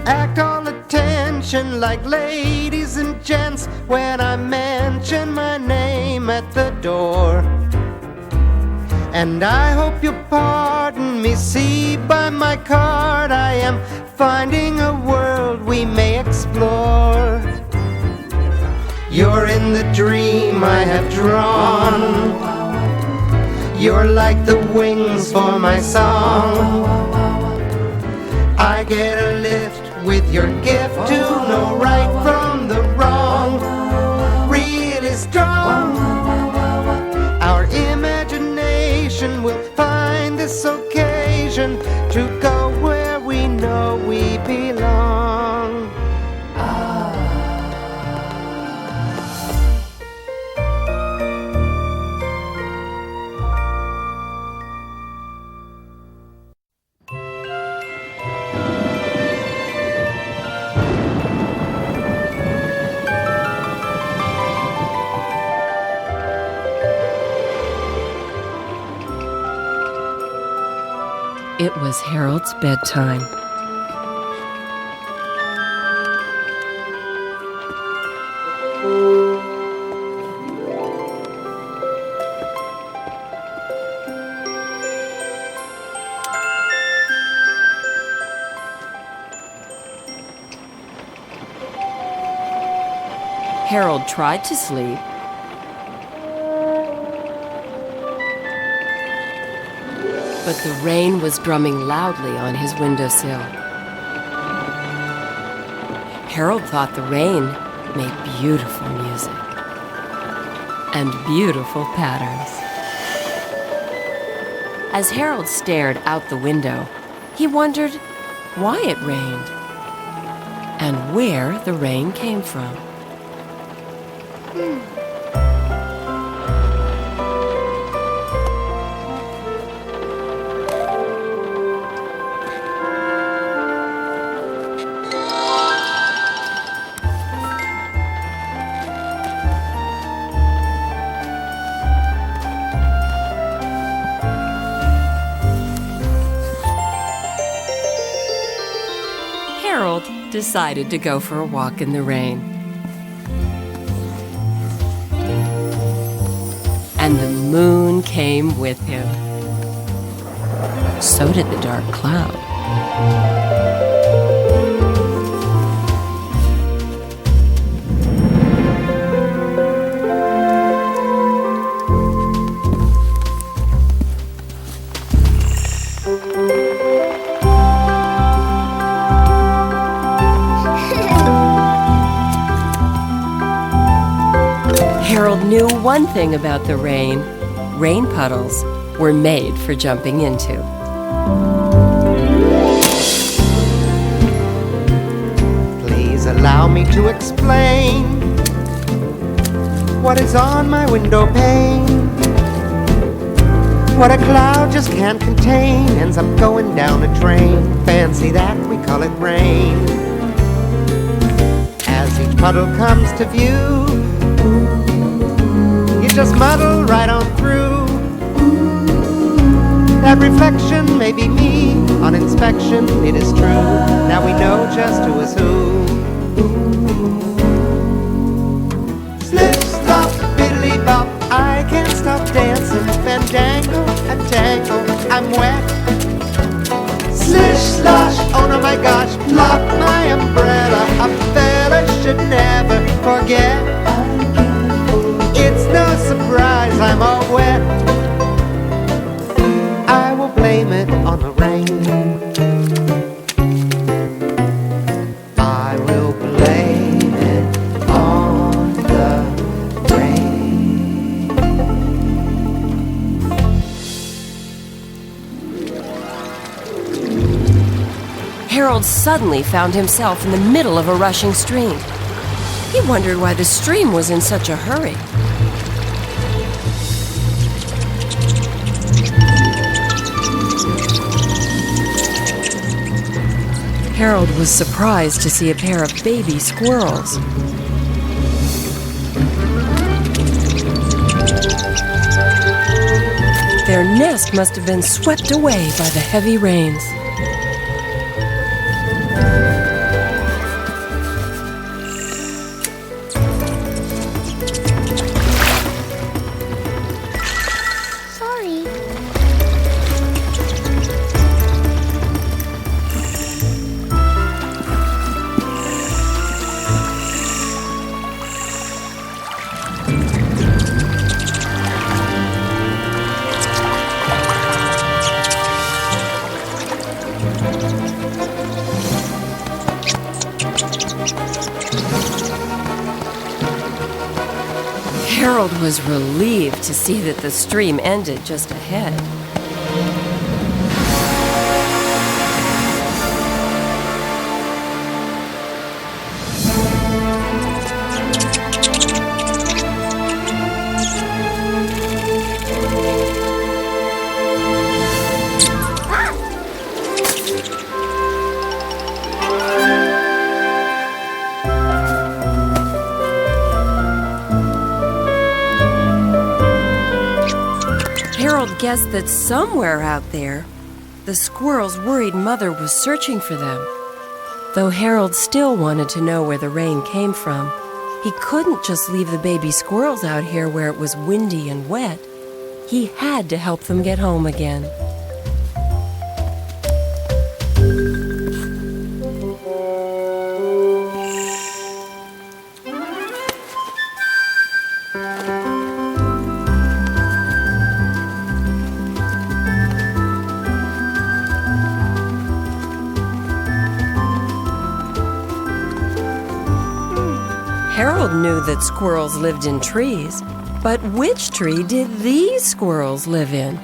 act all attention like ladies and gents when I mention my name at the door. And I hope you'll pardon me, see by my card I am finding a world we may explore. You're in the dream I have drawn. You're like the wings for my song. I get a lift with your gift to know right from the wrong. Really strong. Our imagination will find this occasion to go where we know we belong. It was Harold's bedtime. Harold tried to sleep, but the rain was drumming loudly on his windowsill. Harold thought the rain made beautiful music and beautiful patterns. As Harold stared out the window, he wondered why it rained and where the rain came from. Harold decided to go for a walk in the rain. And the moon came with him. So did the dark cloud. Harold knew one thing about the rain. Rain puddles were made for jumping into. Please allow me to explain what is on my window pane. What a cloud just can't contain ends up going down a drain. Fancy that, we call it rain. As each puddle comes to view, just muddle right on through. That reflection may be me, on inspection it is true. Now we know just who is who. Slip, slop, biddly bop, I can't stop dancing. Fandangle and tangle, I'm wet. Slish, slosh, oh no my gosh, plop my umbrella. A fella should never forget. It's no surprise I'm all wet. I will blame it on the rain. I will blame it on the rain. Harold suddenly found himself in the middle of a rushing stream. He wondered why the stream was in such a hurry. Harold was surprised to see a pair of baby squirrels. Their nest must have been swept away by the heavy rains. Harold was relieved to see that the stream ended just ahead. Harold guessed that somewhere out there, the squirrel's worried mother was searching for them. Though Harold still wanted to know where the rain came from, he couldn't just leave the baby squirrels out here where it was windy and wet. He had to help them get home again. Harold knew that squirrels lived in trees, but which tree did these squirrels live in?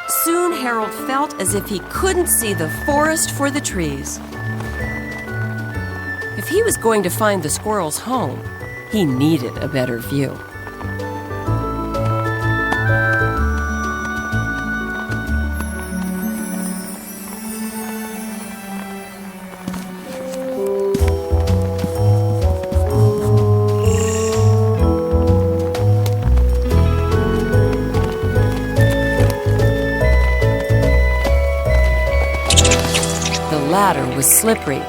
Soon Harold felt as if he couldn't see the forest for the trees. If he was going to find the squirrel's home, he needed a better view. The ladder was slippery,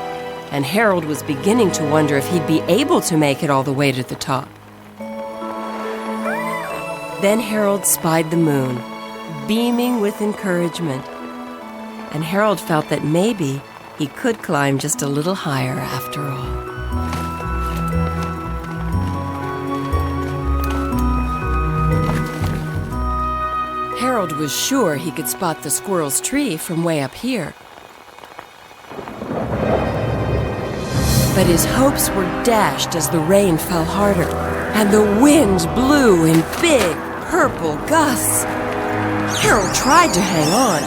and Harold was beginning to wonder if he'd be able to make it all the way to the top. Then Harold spied the moon, beaming with encouragement, and Harold felt that maybe he could climb just a little higher after all. Harold was sure he could spot the squirrel's tree from way up here. But his hopes were dashed as the rain fell harder, and the wind blew in big, purple gusts. Harold tried to hang on.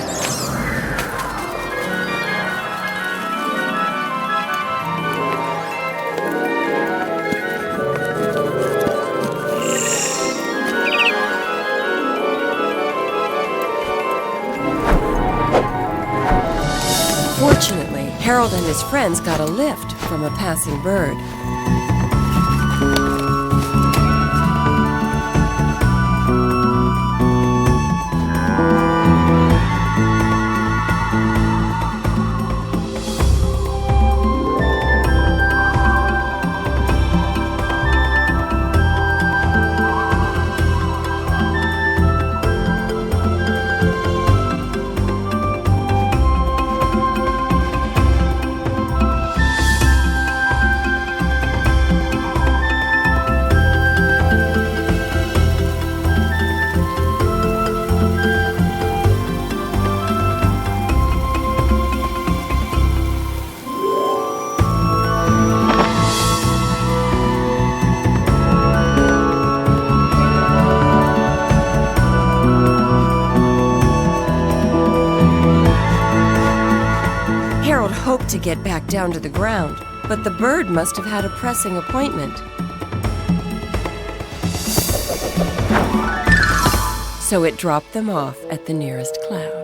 Fortunately, Harold and his friends got a lift from a passing bird. Harold hoped to get back down to the ground, but the bird must have had a pressing appointment. So it dropped them off at the nearest cloud.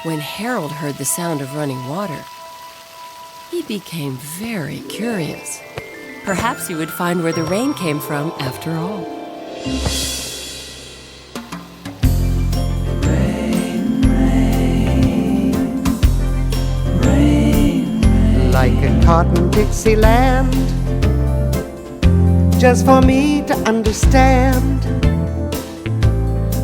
When Harold heard the sound of running water, he became very curious. Perhaps he would find where the rain came from after all. Rain, rain, rain, like a cotton Dixie land, just for me to understand.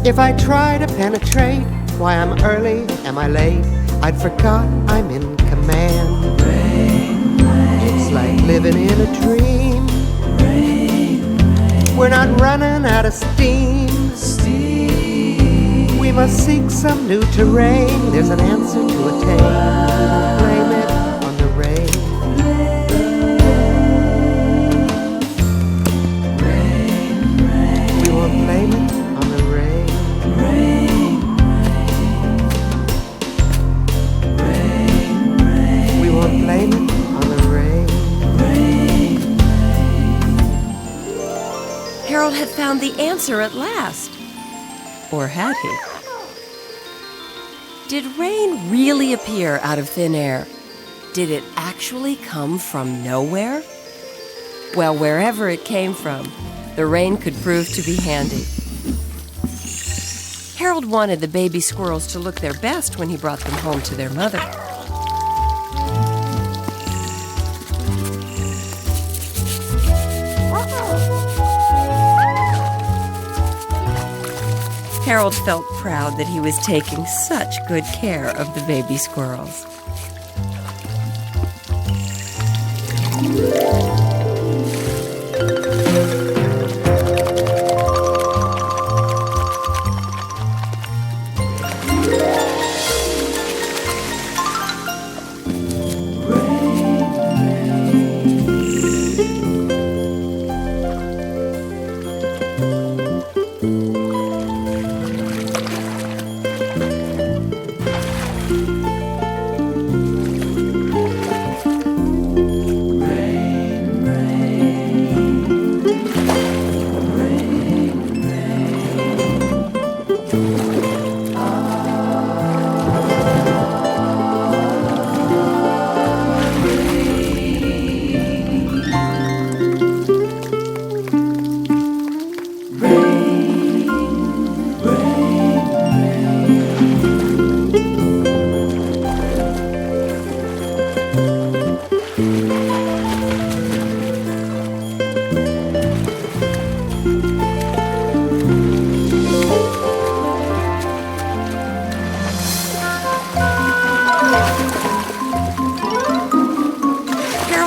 If I try to penetrate why I'm early, am I late, I'd forgot I'm in command. Rain, rain, it's like living in a dream. Rain, rain, we're not running out of steam. We must seek some new terrain. There's an answer to attain. Blame it on the rain. Rain, rain, we won't blame it on the rain. Rain, we won't blame it on the rain. Harold had found the answer at last. Or had he? Did rain really appear out of thin air? Did it actually come from nowhere? Well, wherever it came from, the rain could prove to be handy. Harold wanted the baby squirrels to look their best when he brought them home to their mother. Harold felt proud that he was taking such good care of the baby squirrels. Rain,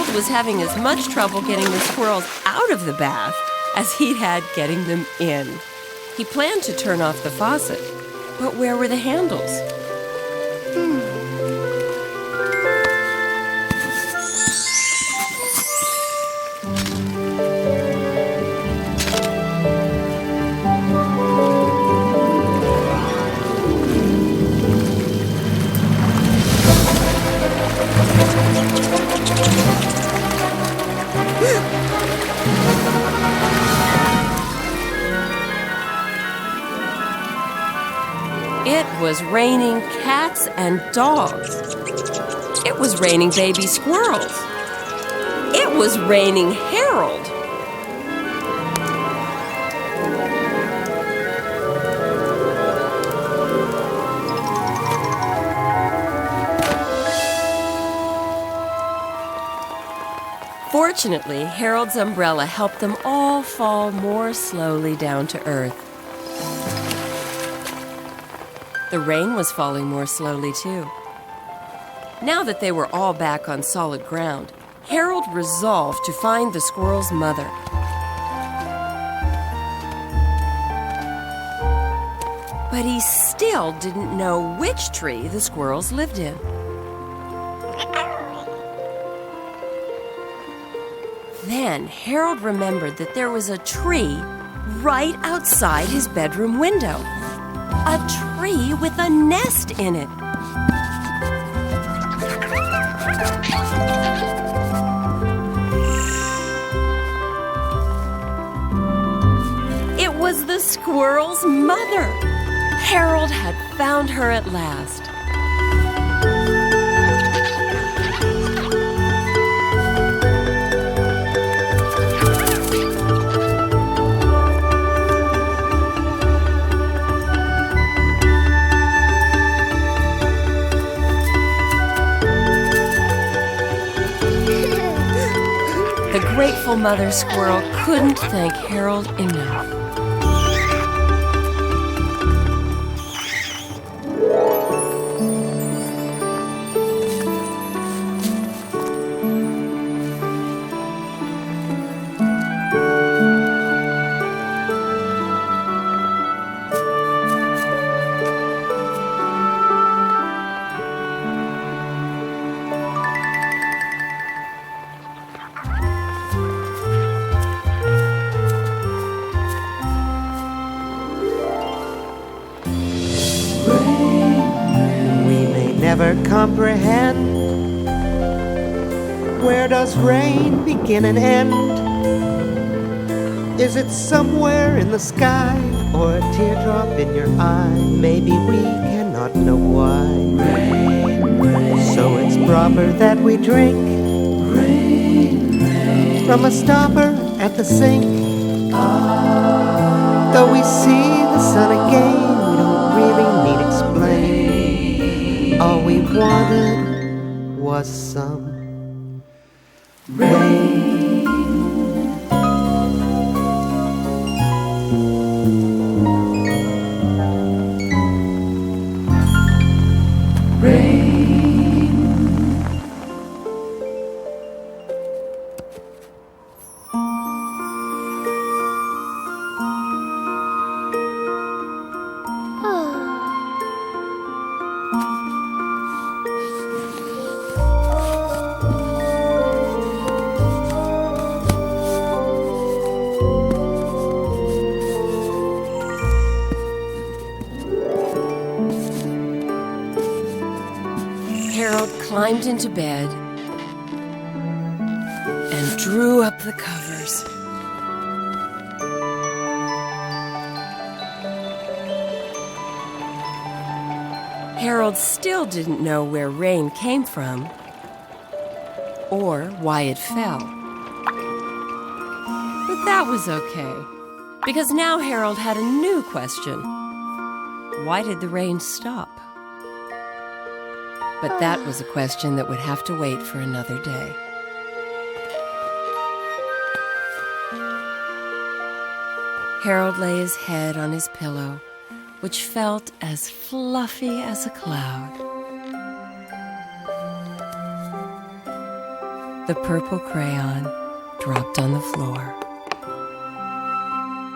Harold was having as much trouble getting the squirrels out of the bath as he'd had getting them in. He planned to turn off the faucet, but where were the handles? It was raining cats and dogs. It was raining baby squirrels. It was raining Harold. Fortunately, Harold's umbrella helped them all fall more slowly down to earth. The rain was falling more slowly, too. Now that they were all back on solid ground, Harold resolved to find the squirrel's mother. But he still didn't know which tree the squirrels lived in. Then Harold remembered that there was a tree right outside his bedroom window. A tree with a nest in it. It was the squirrel's mother. Harold had found her at last. The grateful mother squirrel couldn't thank Harold enough. Never comprehend, where does rain begin and end? Is it somewhere in the sky, or a teardrop in your eye? Maybe we cannot know why. Rain, rain, so it's proper that we drink rain, rain, from a stopper at the sink. Though we see the sun again, we don't really need explain. All we wanted was some rain. Harold climbed into bed and drew up the covers. Harold still didn't know where rain came from or why it fell. But that was okay, because now Harold had a new question. Why did the rain stop? But that was a question that would have to wait for another day. Harold lay his head on his pillow, which felt as fluffy as a cloud. The purple crayon dropped on the floor,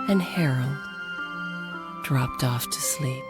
and Harold dropped off to sleep.